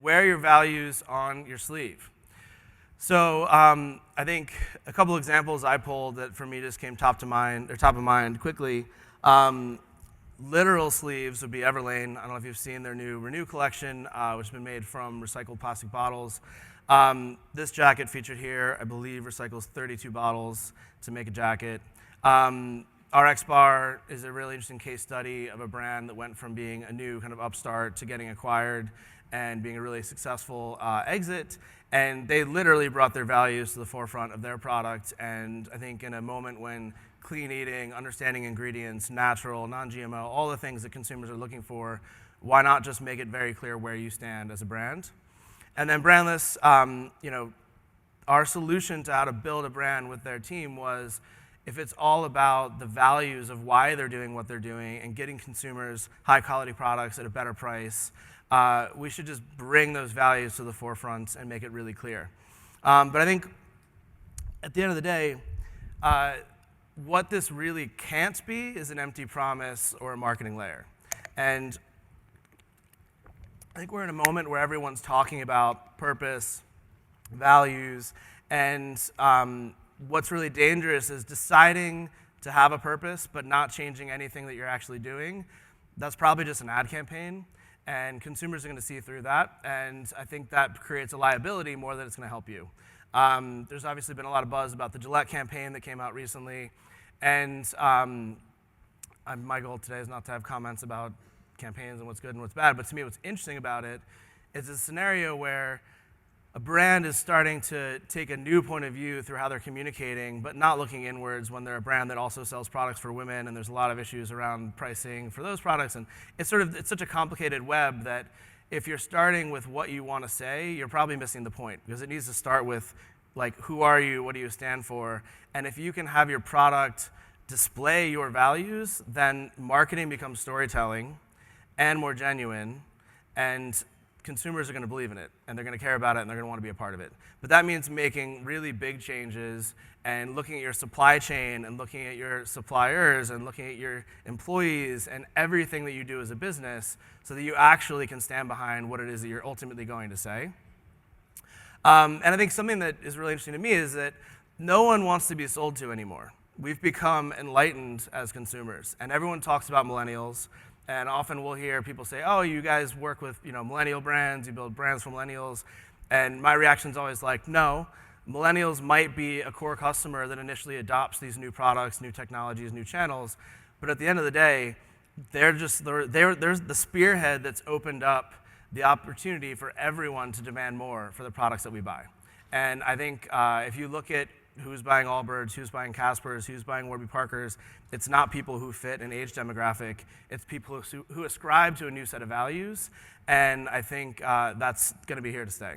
wear your values on your sleeve. So I think a couple examples I pulled that for me just came top of mind quickly. Literal sleeves would be Everlane. I don't know if you've seen their new Renew collection, which has been made from recycled plastic bottles. This jacket featured here, I believe, recycles 32 bottles to make a jacket. RX Bar is a really interesting case study of a brand that went from being a new kind of upstart to getting acquired and being a really successful exit. And they literally brought their values to the forefront of their product. And I think in a moment when clean eating, understanding ingredients, natural, non-GMO, all the things that consumers are looking for, why not just make it very clear where you stand as a brand? And then Brandless, our solution to how to build a brand with their team was, if it's all about the values of why they're doing what they're doing and getting consumers high quality products at a better price, we should just bring those values to the forefront and make it really clear. But I think at the end of the day, what this really can't be is an empty promise or a marketing layer. And I think we're in a moment where everyone's talking about purpose, values, and what's really dangerous is deciding to have a purpose but not changing anything that you're actually doing. That's probably just an ad campaign, and consumers are going to see through that, and I think that creates a liability more than it's going to help you. There's obviously been a lot of buzz about the Gillette campaign that came out recently, and my goal today is not to have comments about campaigns and what's good and what's bad, but to me what's interesting about it is a scenario where a brand is starting to take a new point of view through how they're communicating, but not looking inwards when they're a brand that also sells products for women, and there's a lot of issues around pricing for those products. And it's such a complicated web that if you're starting with what you want to say, you're probably missing the point, because it needs to start with, like, who are you, what do you stand for? And if you can have your product display your values, then marketing becomes storytelling and more genuine, and consumers are going to believe in it, and they're going to care about it, and they're going to want to be a part of it. But that means making really big changes and looking at your supply chain and looking at your suppliers and looking at your employees and everything that you do as a business so that you actually can stand behind what it is that you're ultimately going to say. And I think something that is really interesting to me is that no one wants to be sold to anymore. We've become enlightened as consumers, and everyone talks about millennials. And often we'll hear people say, oh, you guys work with millennial brands, you build brands for millennials. And my reaction is always like, no, millennials might be a core customer that initially adopts these new products, new technologies, new channels. But at the end of the day, there's the spearhead that's opened up the opportunity for everyone to demand more for the products that we buy. And I think if you look at who's buying Allbirds, who's buying Caspers, who's buying Warby Parkers, it's not people who fit an age demographic, it's people who ascribe to a new set of values, and I think that's going to be here to stay.